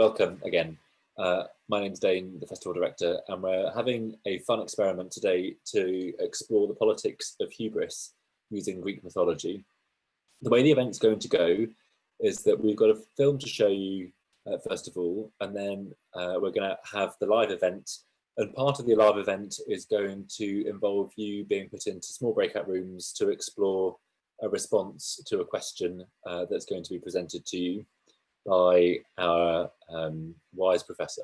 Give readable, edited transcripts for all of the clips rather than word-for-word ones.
welcome again. My name's Dane, the festival director, and we're having a fun experiment today to explore the politics of hubris using Greek mythology. The way the event's going to go is that we've got a film to show you first of all, and then we're going to have the live event. And part of the live event is going to involve you being put into small breakout rooms to explore a response to a question that's going to be presented to you by our wise professor.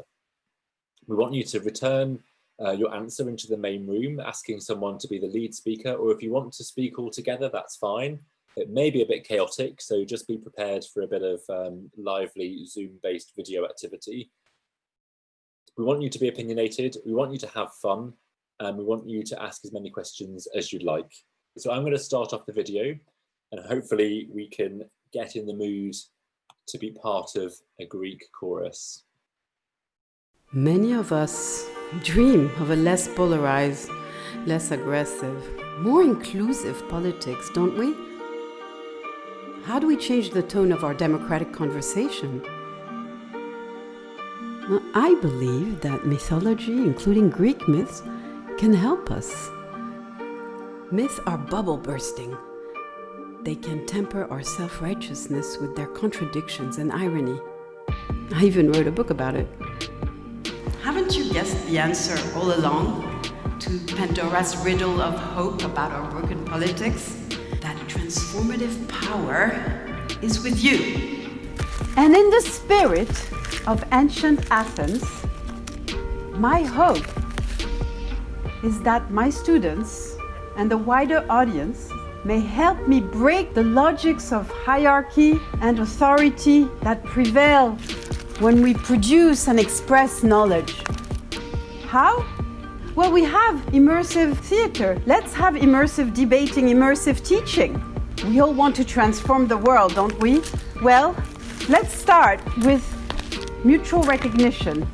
We want you to return your answer into the main room, asking someone to be the lead speaker, or if you want to speak all together, that's fine. It may be a bit chaotic, so just be prepared for a bit of lively Zoom-based video activity. We want you to be opinionated, we want you to have fun, and we want you to ask as many questions as you'd like. So I'm going to start off the video, and hopefully we can get in the mood to be part of a Greek chorus. Many of us dream of a less polarized, less aggressive, more inclusive politics, don't we? How do we change the tone of our democratic conversation? Well, I believe that mythology, including Greek myths, can help us. Myths are bubble bursting. They can temper our self-righteousness with their contradictions and irony. I even wrote a book about it. Haven't you guessed the answer all along to Pandora's riddle of hope about our broken politics? That transformative power is with you. And in the spirit of ancient Athens, my hope is that my students and the wider audience may help me break the logics of hierarchy and authority that prevail when we produce and express knowledge. How? Well, we have immersive theater. Let's have immersive debating, immersive teaching. We all want to transform the world, don't we? Well, let's start with mutual recognition,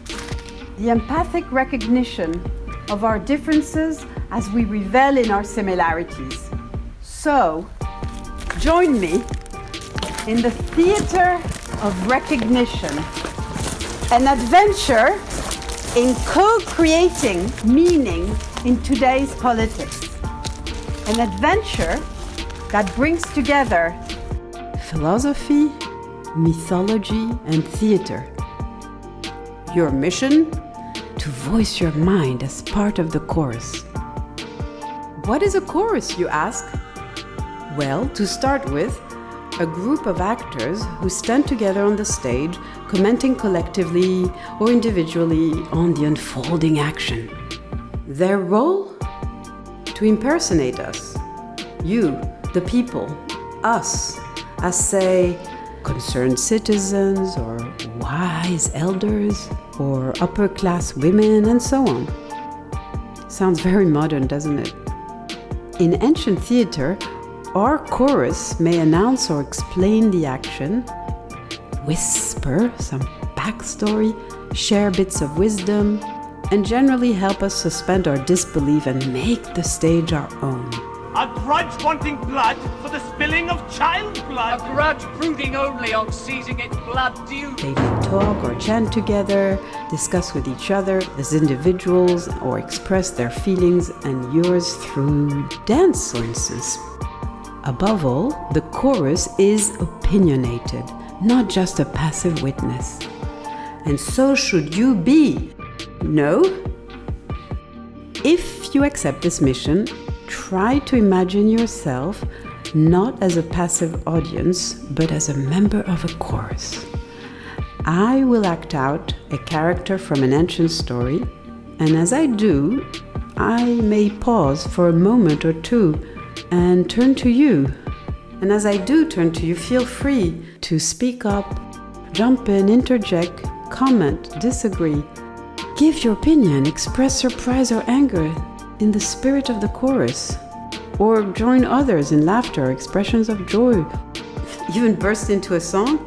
the empathic recognition of our differences as we revel in our similarities. So, join me in the theater of recognition, an adventure in co-creating meaning in today's politics, an adventure that brings together philosophy, mythology, and theater. Your mission? To voice your mind as part of the chorus. What is a chorus, you ask? Well, to start with, a group of actors who stand together on the stage, commenting collectively or individually on the unfolding action. Their role? To impersonate us. You, the people, us, as say, concerned citizens or wise elders or upper-class women and so on. Sounds very modern, doesn't it? In ancient theater, our chorus may announce or explain the action, whisper some backstory, share bits of wisdom, and generally help us suspend our disbelief and make the stage our own. A grudge wanting blood for the spilling of child blood. A grudge brooding only on seizing its blood due. They may talk or chant together, discuss with each other as individuals, or express their feelings and yours through dance, for instance. Above all, the chorus is opinionated, not just a passive witness. And so should you be. No? If you accept this mission, try to imagine yourself not as a passive audience, but as a member of a chorus. I will act out a character from an ancient story, and as I do, I may pause for a moment or two and turn to you. And as I do turn to you, feel free to speak up, jump in, interject, comment, disagree. Give your opinion, express surprise or anger in the spirit of the chorus, or join others in laughter, expressions of joy, even burst into a song.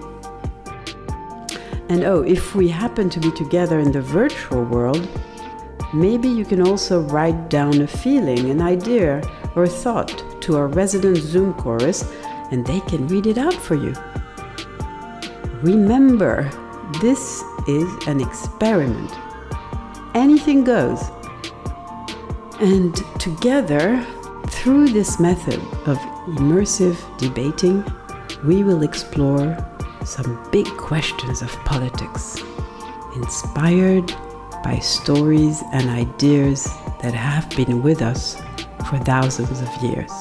And if we happen to be together in the virtual world, maybe you can also write down a feeling, an idea, or a thought to our resident Zoom chorus, and they can read it out for you. Remember, This is an experiment. Anything goes. And together, through this method of immersive debating, we will explore some big questions of politics, inspired by stories and ideas that have been with us for thousands of years.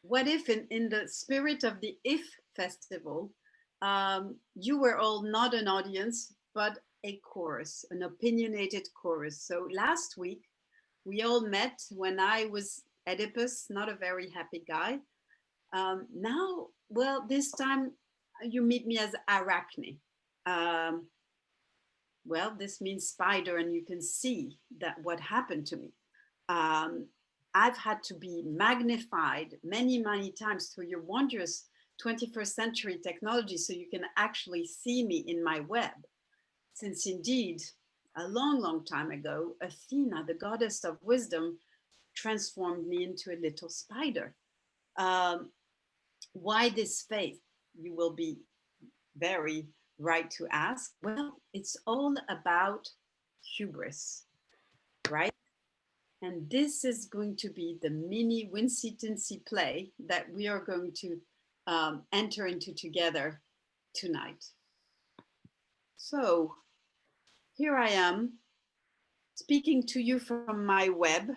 What if in the spirit of the IF festival, you were all not an audience, but a chorus, an opinionated chorus. So last week, we all met when I was Oedipus, not a very happy guy. Now, well, this time you meet me as Arachne. Well, this means spider, and you can see that what happened to me. I've had to be magnified many, many times through your wondrous 21st century technology so you can actually see me in my web. Since indeed, a long, long time ago, Athena, the goddess of wisdom, transformed me into a little spider. Why this faith? You will be very right to ask. Well, it's all about hubris, right? And this is going to be the mini Wincy Tinsy play that we are going to enter into together tonight. So here I am speaking to you from my web.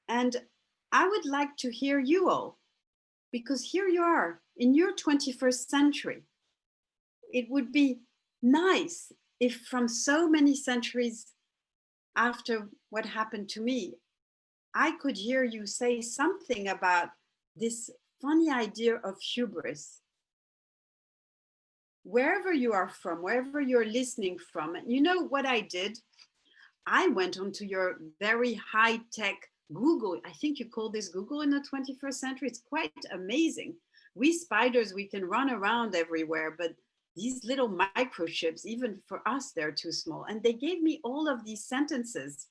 And I would like to hear you all, because here you are in your 21st century. It would be nice if from so many centuries after what happened to me, I could hear you say something about this funny idea of hubris. Wherever you are from, wherever you're listening from, and you know what I did? I went onto your very high-tech Google. I think you call this Google in the 21st century. It's quite amazing. We spiders, we can run around everywhere, but these little microchips, even for us, they're too small. And they gave me all of these sentences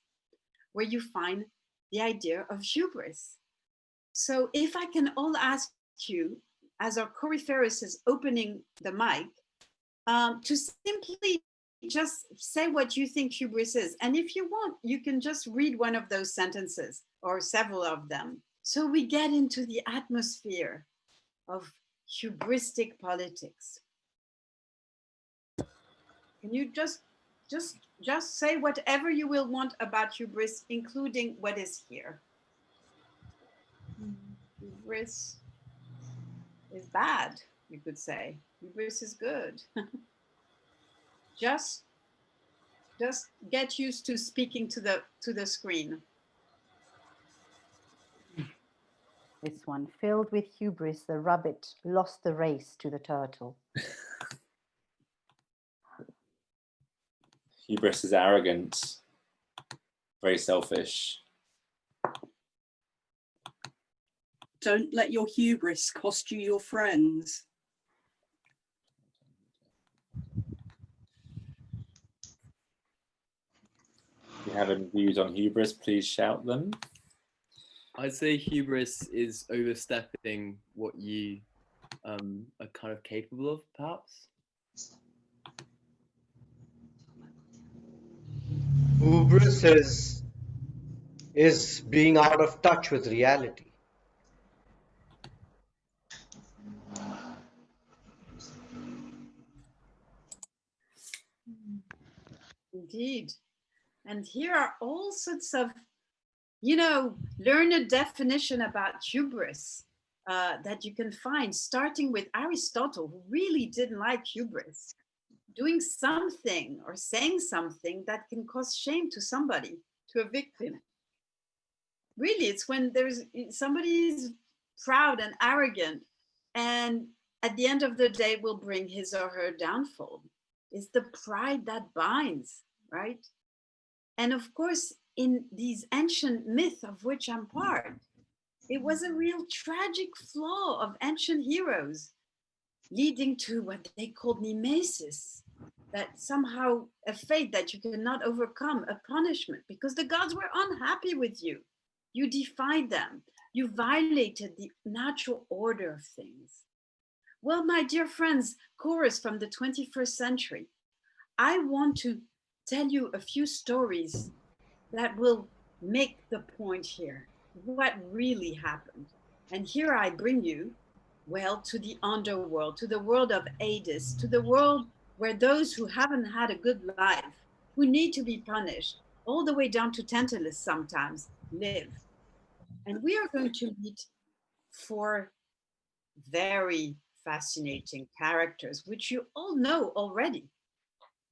where you find the idea of hubris. So if I can all ask you, as our Corypheus is opening the mic, to simply just say what you think hubris is. And if you want, you can just read one of those sentences or several of them. So we get into the atmosphere of hubristic politics. Can you just say whatever you will want about hubris, including what is here? Hubris is bad, you could say. Hubris is good. just get used to speaking to the screen. This one, filled with hubris, the rabbit lost the race to the turtle. Hubris is arrogant, very selfish. Don't let your hubris cost you your friends. If you have any views on hubris, please shout them. I'd say hubris is overstepping what you are kind of capable of, perhaps. Hubris is being out of touch with reality. Indeed. And here are all sorts of, learn a definition about hubris that you can find, starting with Aristotle, who really didn't like hubris. Doing something or saying something that can cause shame to somebody, to a victim. Really, it's when somebody is proud and arrogant, and at the end of the day will bring his or her downfall. It's the pride that binds, right? And of course, in these ancient myths of which I'm part, it was a real tragic flaw of ancient heroes, leading to what they called mimesis, that somehow a fate that you cannot overcome, a punishment, because the gods were unhappy with you. You defied them. You violated the natural order of things. Well, my dear friends, chorus from the 21st century, I want to tell you a few stories that will make the point here, what really happened. And here I bring you, well, to the underworld, to the world of Hades, to the world where those who haven't had a good life, who need to be punished, all the way down to Tantalus sometimes, live. And we are going to meet four very fascinating characters, which you all know already.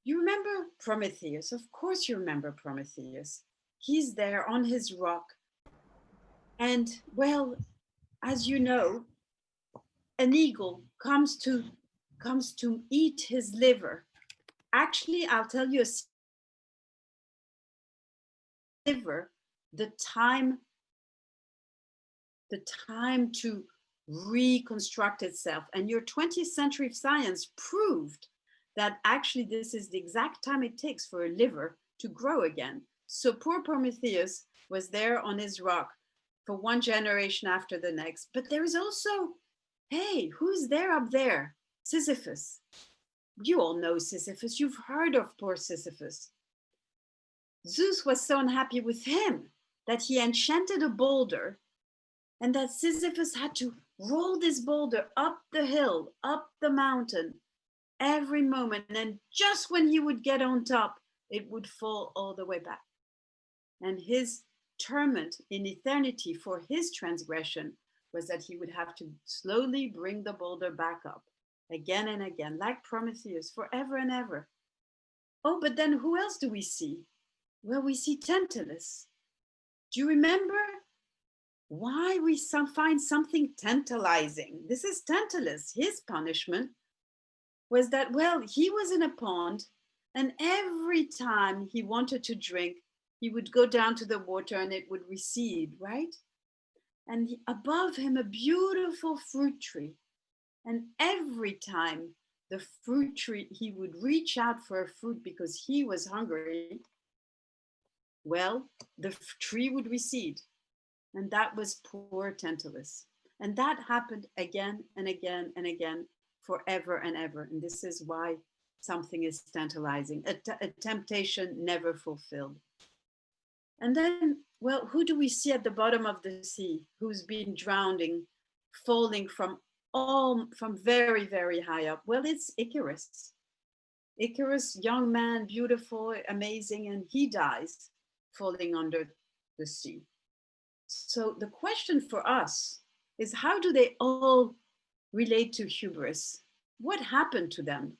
You remember Prometheus? Of course, you remember Prometheus. He's there on his rock. And, well, as you know, an eagle comes to eat his liver. Actually, I'll tell you a liver, the time to reconstruct itself. And your 20th century science proved that actually this is the exact time it takes for a liver to grow again. So poor Prometheus was there on his rock for one generation after the next. But there is also, hey, who's there up there? Sisyphus. You all know Sisyphus. You've heard of poor Sisyphus. Zeus was so unhappy with him that he enchanted a boulder, and that Sisyphus had to roll this boulder up the hill, up the mountain, every moment. And just when he would get on top, it would fall all the way back. And his torment in eternity for his transgression was that he would have to slowly bring the boulder back up again and again, like Prometheus, forever and ever. Oh, but then who else do we see? Well, we see Tantalus. Do you remember why we find something tantalizing? This is Tantalus. His punishment was that, well, he was in a pond, and every time he wanted to drink, he would go down to the water and it would recede, right? And above him, a beautiful fruit tree. And every time the fruit tree, he would reach out for a fruit because he was hungry. Well, the tree would recede. And that was poor Tantalus. And that happened again and again and again, forever and ever. And this is why something is tantalizing, a temptation never fulfilled. And then, well, who do we see at the bottom of the sea who's been drowning, falling from very, very high up? Well, it's Icarus. Icarus, young man, beautiful, amazing, and he dies falling under the sea. So the question for us is, how do they all relate to hubris? What happened to them?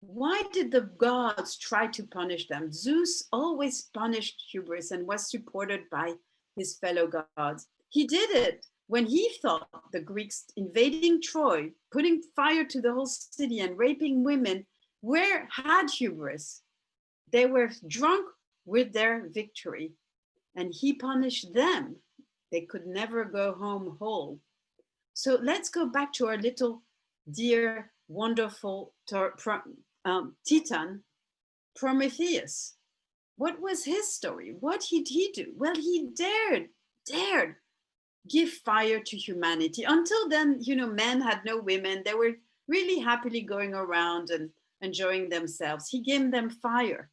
Why did the gods try to punish them? Zeus always punished hubris and was supported by his fellow gods. He did it when he thought the Greeks invading Troy, putting fire to the whole city and raping women, had hubris. They were drunk with their victory, and he punished them. They could never go home whole. So let's go back to our little dear, wonderful Titan, Prometheus. What was his story? What did he do? Well, he dared give fire to humanity. Until then, men had no women. They were really happily going around and enjoying themselves. He gave them fire.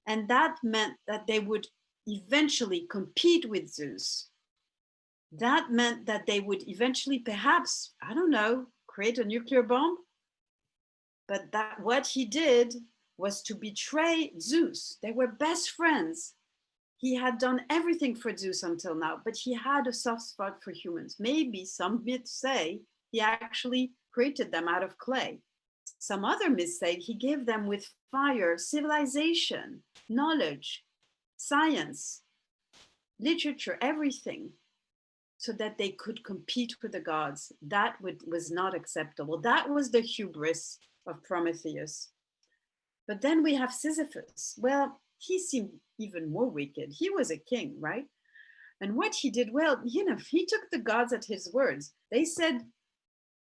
And that meant that they would eventually compete with Zeus. That meant that they would eventually, perhaps, I don't know, create a nuclear bomb. But what he did was to betray Zeus. They were best friends. He had done everything for Zeus until now, but he had a soft spot for humans. Maybe some myths say he actually created them out of clay. Some other myths say he gave them with fire, civilization, knowledge, science, literature, everything, so that they could compete with the gods. That was not acceptable. That was the hubris of Prometheus. But then we have Sisyphus. Well, he seemed even more wicked. He was a king, right? And what he did, well, he took the gods at his words. They said,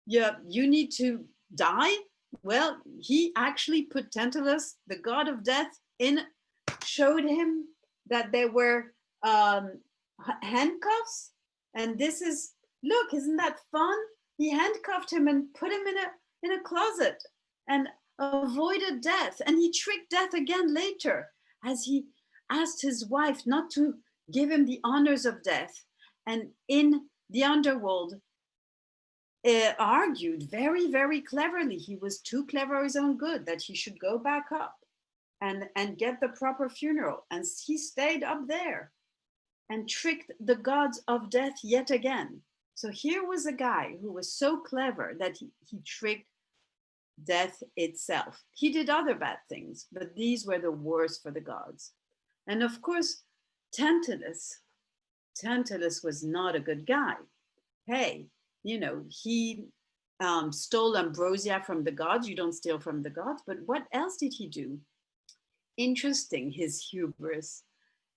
yeah, you need to die Well, he actually put Tantalus, the god of death, showed him that there were handcuffs. And this is, look, isn't that fun? He handcuffed him and put him in a closet and avoided death. And he tricked death again later, as he asked his wife not to give him the honors of death. And in the underworld, argued very, very cleverly. He was too clever for his own good, that he should go back up and get the proper funeral. And he stayed up there and tricked the gods of death yet again. So here was a guy who was so clever that he tricked death itself. He did other bad things, but these were the worst for the gods. And of course, Tantalus was not a good guy. Hey, you know, he stole ambrosia from the gods. You don't steal from the gods, but what else did he do? Interesting, his hubris.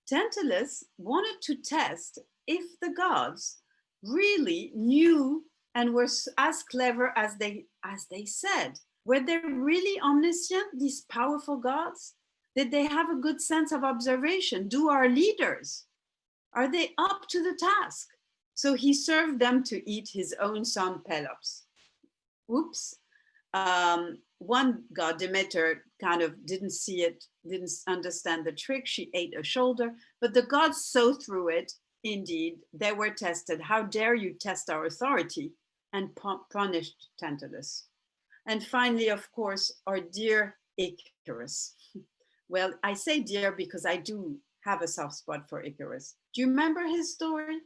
Tantalus wanted to test if the gods really knew and were as clever as they said. Were they really omniscient, these powerful gods? Did they have a good sense of observation? Do our leaders? Are they up to the task? So he served them to eat his own son Pelops. Oops. One god, Demeter, kind of didn't see it, didn't understand the trick. She ate a shoulder, but the gods saw through it. Indeed, they were tested. How dare you test our authority? And punished Tantalus. And finally, of course, our dear Icarus. Well, I say dear because I do have a soft spot for Icarus. Do you remember his story?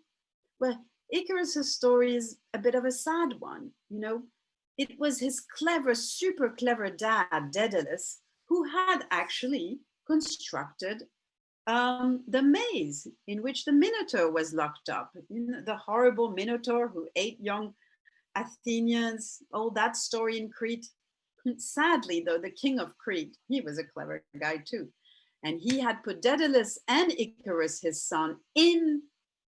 Well, Icarus's story is a bit of a sad one. You know, it was his clever, super clever dad, Daedalus, who had actually constructed the maze in which the Minotaur was locked up. You know, the horrible Minotaur who ate young Athenians, all that story in Crete. Sadly, though, the king of Crete, he was a clever guy too. And he had put Daedalus and Icarus, his son, in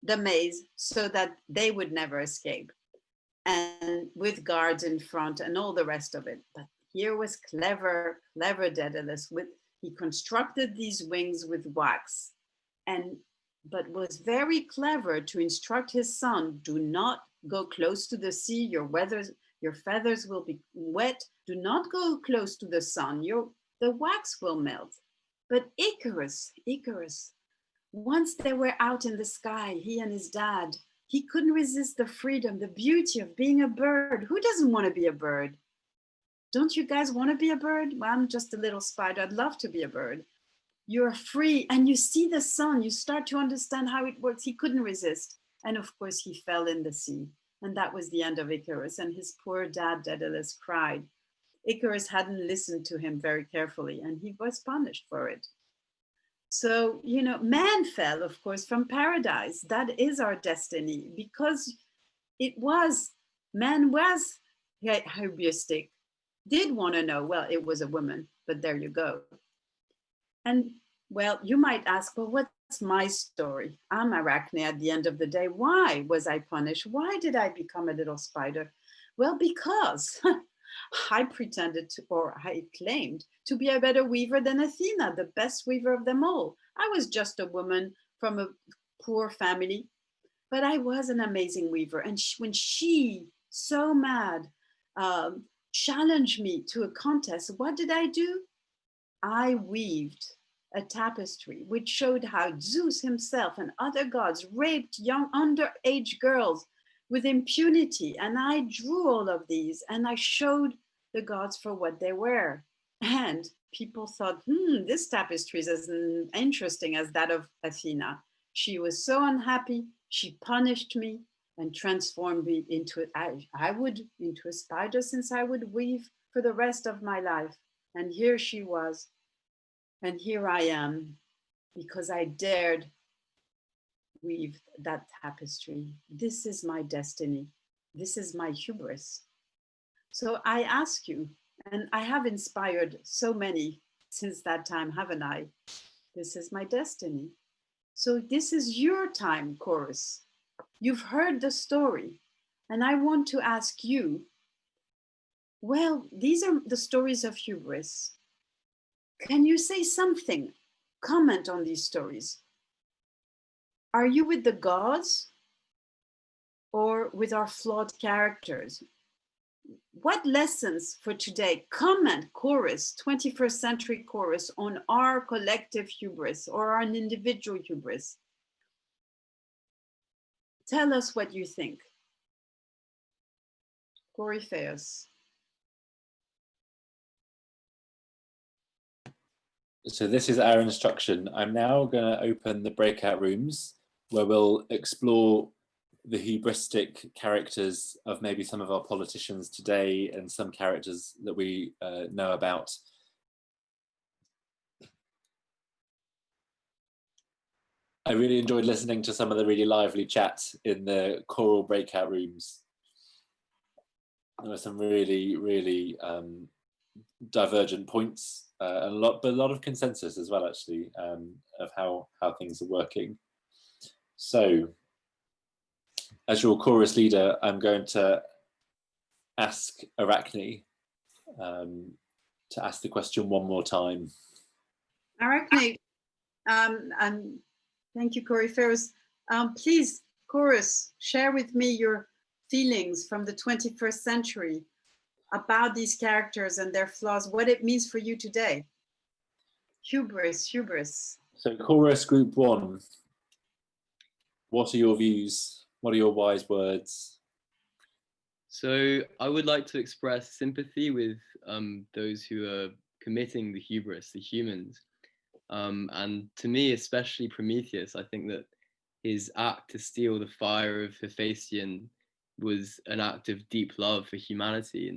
the maze so that they would never escape. And with guards in front and all the rest of it. But here was clever Daedalus. He constructed these wings with wax, but was very clever to instruct his son, do not go close to the sea, your feathers will be wet, do not go close to the sun, the wax will melt. But Icarus, once they were out in the sky, he and his dad, he couldn't resist the freedom, the beauty of being a bird. Who doesn't want to be a bird? Don't you guys want to be a bird? Well, I'm just a little spider. I'd love to be a bird. You're free and you see the sun. You start to understand how it works. He couldn't resist. And of course, he fell in the sea. And that was the end of Icarus. And his poor dad, Daedalus, cried. Icarus hadn't listened to him very carefully and he was punished for it. So, you know, man fell, of course, from paradise. That is our destiny because man was hubristic, did want to know, well, it was a woman, but there you go. And well, you might ask, well, what's my story? I'm Arachne at the end of the day. Why was I punished? Why did I become a little spider? Well, because I pretended to, or I claimed to be a better weaver than Athena, the best weaver of them all. I was just a woman from a poor family, but I was an amazing weaver. And when she, so mad, challenged me to a contest, what did I do? I weaved a tapestry which showed how Zeus himself and other gods raped young underage girls with impunity. And I drew all of these and I showed the gods for what they were. And people thought, this tapestry is as interesting as that of Athena. She was so unhappy, she punished me and transformed me into a spider, since I would weave for the rest of my life. And here she was. And here I am, because I dared weave that tapestry. This is my destiny. This is my hubris. So I ask you, and I have inspired so many since that time, haven't I? This is my destiny. So this is your time, chorus. You've heard the story, and I want to ask you, Well, these are the stories of hubris. Can you say something? Comment on these stories. Are you with the gods or with our flawed characters? What lessons for today? Comment, chorus, 21st century chorus on our collective hubris or our individual hubris. Tell us what you think. Coryphaeus. So this is our instruction. I'm now going to open the breakout rooms where we'll explore the hubristic characters of maybe some of our politicians today and some characters that we know about. I really enjoyed listening to some of the really lively chats in the choral breakout rooms. There were some really, really divergent points and a lot of consensus as well, actually, of how things are working. So, as your chorus leader, I'm going to ask Arachne to ask the question one more time. Arachne, and thank you, Coryphaeus. Please, chorus, share with me your feelings from the 21st century about these characters and their flaws, what it means for you today. Hubris. So chorus group one, what are your views? What are your wise words? So I would like to express sympathy with those who are committing the hubris, the humans. And to me, especially Prometheus, I think that his act to steal the fire of Hephaestion was an act of deep love for humanity.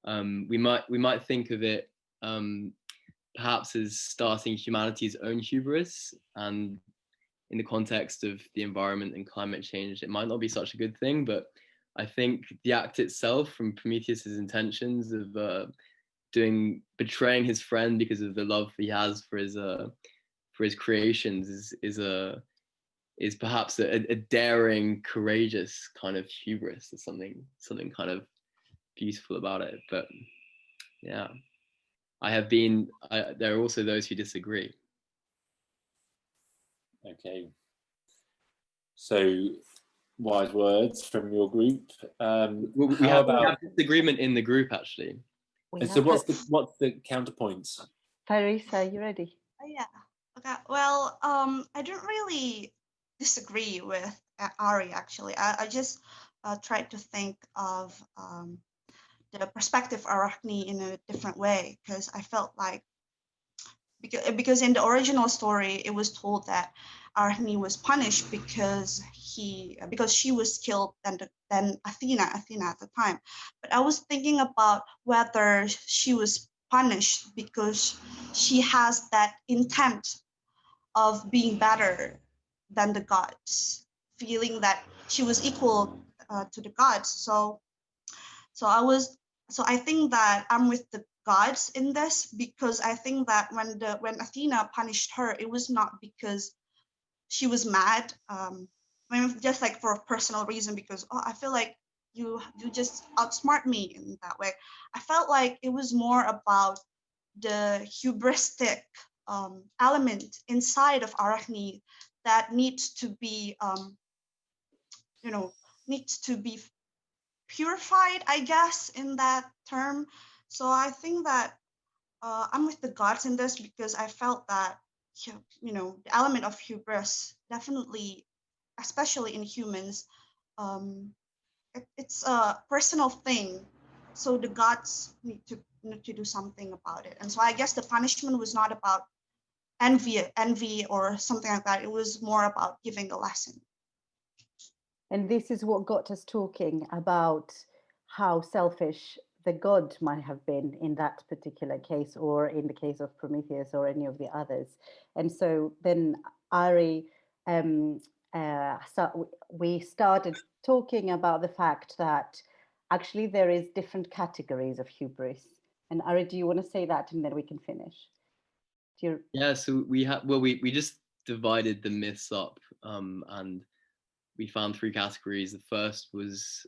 And we might think of it perhaps as starting humanity's own hubris, and in the context of the environment and climate change, it might not be such a good thing, but I think the act itself, from Prometheus's intentions of betraying his friend because of the love he has for his creations, is perhaps a daring, courageous kind of hubris. There's something kind of beautiful about it. But yeah, there are also those who disagree. Okay. So, wise words from your group. We have disagreement in the group, actually. So what's the counterpoint? Teresa, are you ready? Yeah. Okay. Well, I don't really disagree with Ari, actually. I just tried to think of the perspective of Arachne in a different way, because I felt like, because in the original story, it was told that Arachne was punished because she was killed than Athena at the time. But I was thinking about whether she was punished because she has that intent of being better than the gods, feeling that she was equal to the gods. So I think that I'm with the gods in this, because I think that when Athena punished her, it was not because she was mad, just like for a personal reason, because I feel like you just outsmart me in that way. I felt like it was more about the hubristic element inside of Arachne that needs to be purified, I guess, in that term. So I think that I'm with the gods in this, because I felt that the element of hubris definitely, especially in humans, it's a personal thing. So the gods need to do something about it. And so I guess the punishment was not about envy or something like that. It was more about giving a lesson. And this is what got us talking about how selfish the god might have been in that particular case, or in the case of Prometheus or any of the others. And so then Ari, we started talking about the fact that actually there is different categories of hubris. And Ari, do you want to say that, and then we can finish? Yeah, so we just divided the myths up, and we found three categories. The first was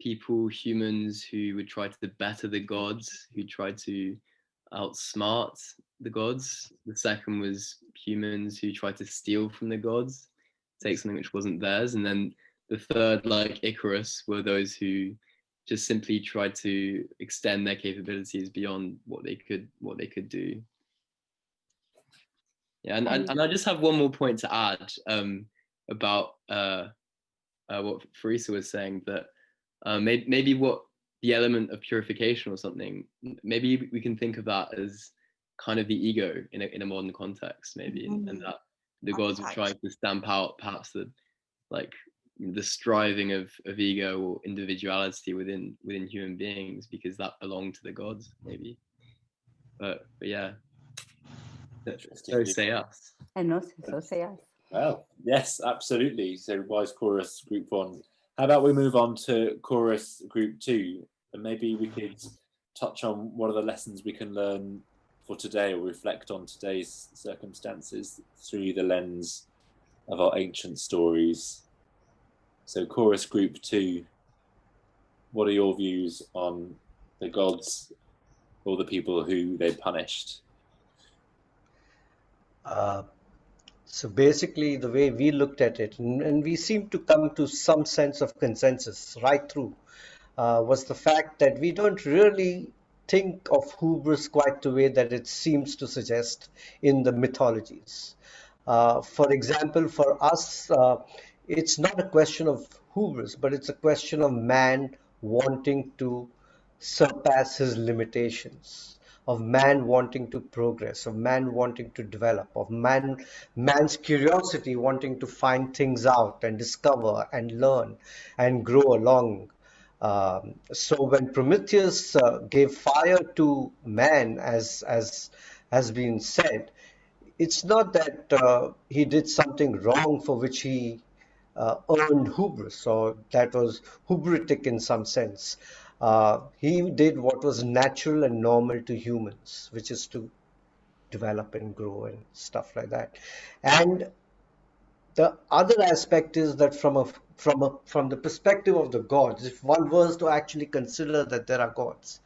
people, humans who would try to better the gods, who tried to outsmart the gods. The second was humans who tried to steal from the gods, take something which wasn't theirs. And then the third, like Icarus, were those who just simply tried to extend their capabilities beyond what they could do. Yeah, and I just have one more point to add about what Farisa was saying, that maybe what the element of purification or something, maybe we can think of that as kind of the ego in a modern context, maybe, and that the gods were trying to stamp out perhaps the striving of ego or individuality within human beings, because that belonged to the gods, maybe. But yeah, so say us. And also, so say us. Well, yes, absolutely. So wise chorus group 1. How about we move on to chorus group 2, and maybe we could touch on what are the lessons we can learn for today, or reflect on today's circumstances through the lens of our ancient stories. So chorus group 2, what are your views on the gods or the people who they punished? So basically, the way we looked at it, and we seem to come to some sense of consensus right through, was the fact that we don't really think of hubris quite the way that it seems to suggest in the mythologies. For example, for us, it's not a question of hubris, but it's a question of man wanting to surpass his limitations, of man wanting to progress, of man wanting to develop, of man's curiosity wanting to find things out and discover and learn and grow along. So when Prometheus gave fire to man, as has been said, it's not that he did something wrong for which he earned hubris, or that was hubritic in some sense. He did what was natural and normal to humans, which is to develop and grow and stuff like that. And the other aspect is that from the perspective of the gods, if one was to actually consider that there are gods,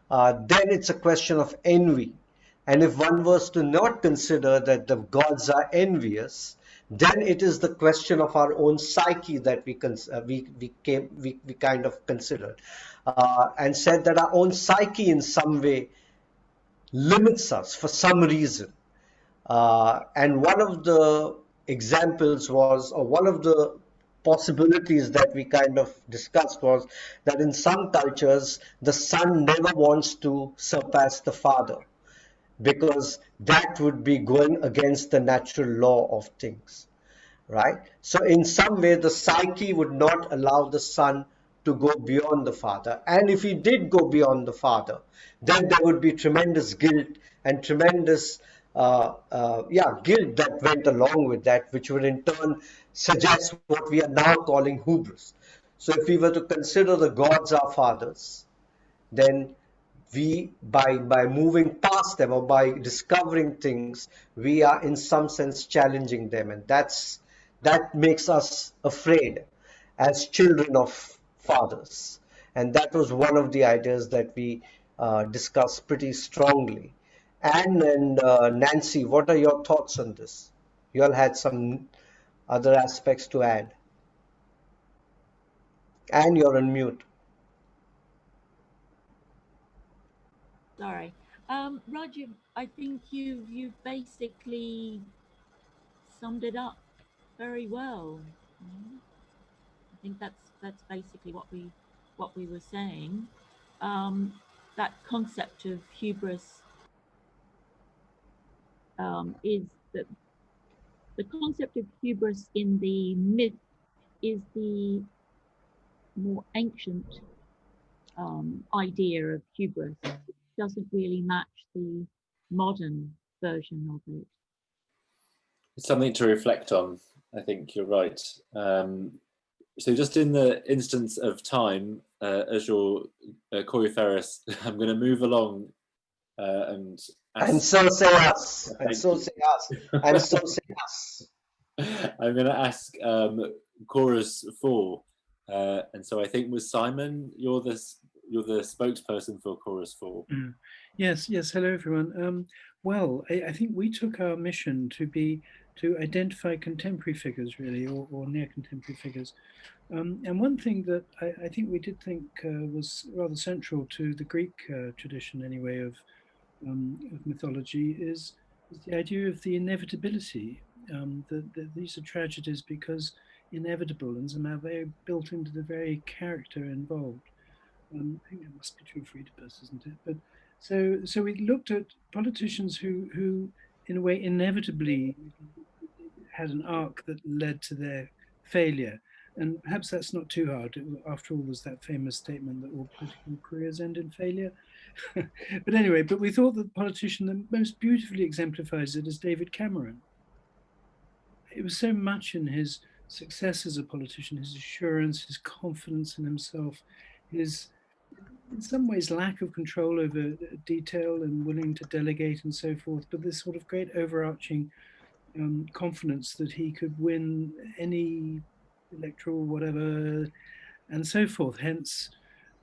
then it's a question of envy. And if one was to not consider that the gods are envious, then it is the question of our own psyche that we kind of considered, and said that our own psyche in some way limits us for some reason. And one of the examples was, or one of the possibilities that we kind of discussed was that in some cultures, the son never wants to surpass the father, because that would be going against the natural law of things, right? So in some way, the psyche would not allow the son to go beyond the father. And if he did go beyond the father, then there would be tremendous guilt and tremendous guilt that went along with that, which would in turn suggest what we are now calling hubris. So if we were to consider the gods our fathers, then we, by moving past them or by discovering things, we are in some sense challenging them, and that makes us afraid as children of fathers. And that was one of the ideas that we discussed pretty strongly. Anne and Nancy, what are your thoughts on this? You all had some other aspects to add. Anne, you're on mute. Sorry. Roger, I think you basically summed it up very well. I think that's basically what we were saying. That concept of hubris is that the concept of hubris in the myth is the more ancient idea of hubris. It doesn't really match the modern version of it. It's something to reflect on. I think you're right. So just in the instance of time, as your Corey Ferris, I'm going to move along and so say us. And so say us. And so say us. I'm going to ask Chorus 4, And so I think with Simon, you're the spokesperson for Chorus 4. Yes. Hello, everyone. Well, I think we took our mission to identify contemporary figures, really, or near contemporary figures. And one thing that I think we did think was rather central to the Greek tradition, anyway, of mythology is the idea of the inevitability. That these are tragedies because inevitable and somehow very built into the very character involved. I think that must be true for Oedipus, isn't it? But so we looked at politicians who in a way inevitably had an arc that led to their failure. And perhaps that's not too hard. After all, there's that famous statement that all political careers end in failure. But anyway, we thought that the politician that most beautifully exemplifies it is David Cameron. It was so much in his success as a politician, his assurance, his confidence in himself, his, in some ways, lack of control over detail and willing to delegate and so forth, but this sort of great overarching confidence that he could win any electoral whatever and so forth, hence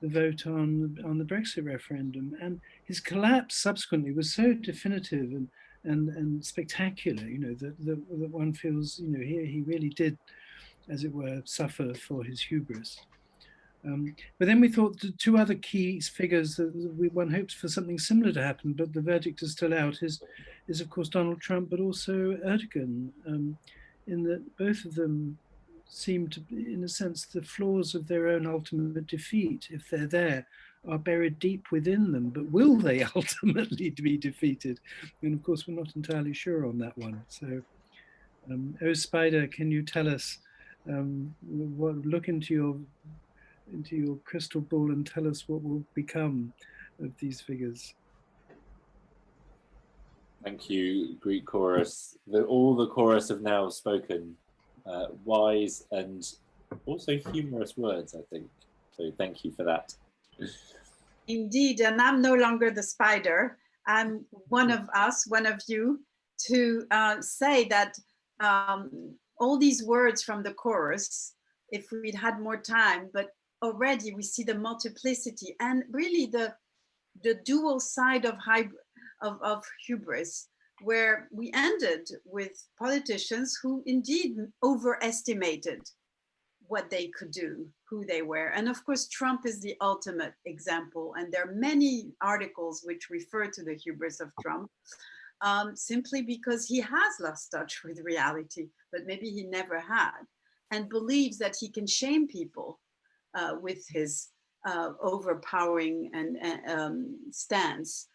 the vote on the Brexit referendum. And his collapse subsequently was so definitive and spectacular, that one feels, here he really did, as it were, suffer for his hubris. But then we thought the two other key figures that one hopes for something similar to happen, but the verdict is still out, is of course Donald Trump, but also Erdogan, in that both of them seem to be, in a sense, the flaws of their own ultimate defeat, if they're there, are buried deep within them. But will they ultimately be defeated? And of course, we're not entirely sure on that one. So, Spider, can you tell us, look into your crystal ball and tell us what will become of these figures? Thank you, Greek chorus. All the chorus have now spoken. Wise and also humorous words, I think. So thank you for that. Indeed, and I'm no longer the spider. I'm one of us, one of you, to say that all these words from the chorus, if we'd had more time, but already we see the multiplicity and really the dual side of hubris, where we ended with politicians who indeed overestimated what they could do, who they were. And of course, Trump is the ultimate example. And there are many articles which refer to the hubris of Trump, simply because he has lost touch with reality, but maybe he never had, and believes that he can shame people with his overpowering and stance.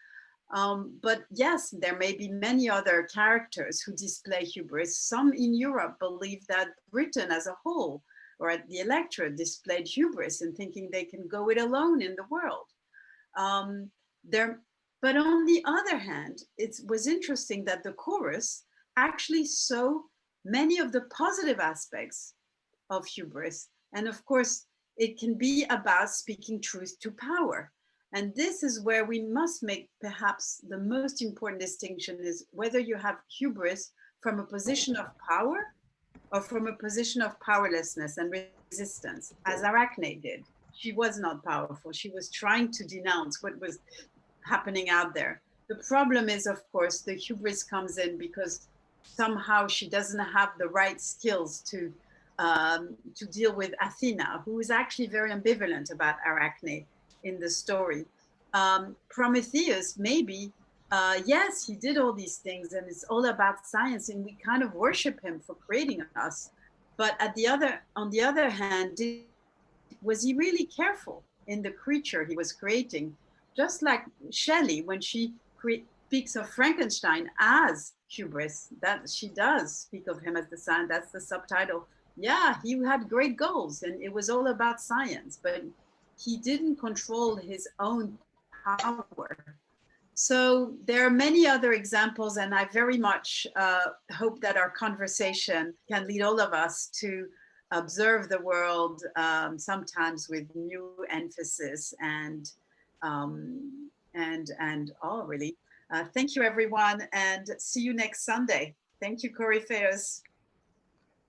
But yes, there may be many other characters who display hubris. Some in Europe believe that Britain as a whole, or the electorate, displayed hubris in thinking they can go it alone in the world. But on the other hand, it was interesting that the chorus actually saw many of the positive aspects of hubris. And of course, it can be about speaking truth to power. And this is where we must make perhaps the most important distinction, is whether you have hubris from a position of power or from a position of powerlessness and resistance, as Arachne did. She was not powerful. She was trying to denounce what was happening out there. The problem is, of course, the hubris comes in because somehow she doesn't have the right skills to deal with Athena, who is actually very ambivalent about Arachne in the story. Prometheus, maybe, yes, he did all these things and it's all about science and we kind of worship him for creating us. But on the other hand, was he really careful in the creature he was creating? Just like Shelley, when she speaks of Frankenstein as hubris, that she does speak of him as the sign, that's the subtitle. Yeah, he had great goals and it was all about science, but he didn't control his own power. So there are many other examples, and I very much hope that our conversation can lead all of us to observe the world sometimes with new emphasis and all really. Thank you, everyone, and see you next Sunday. Thank you, Coryphaeus.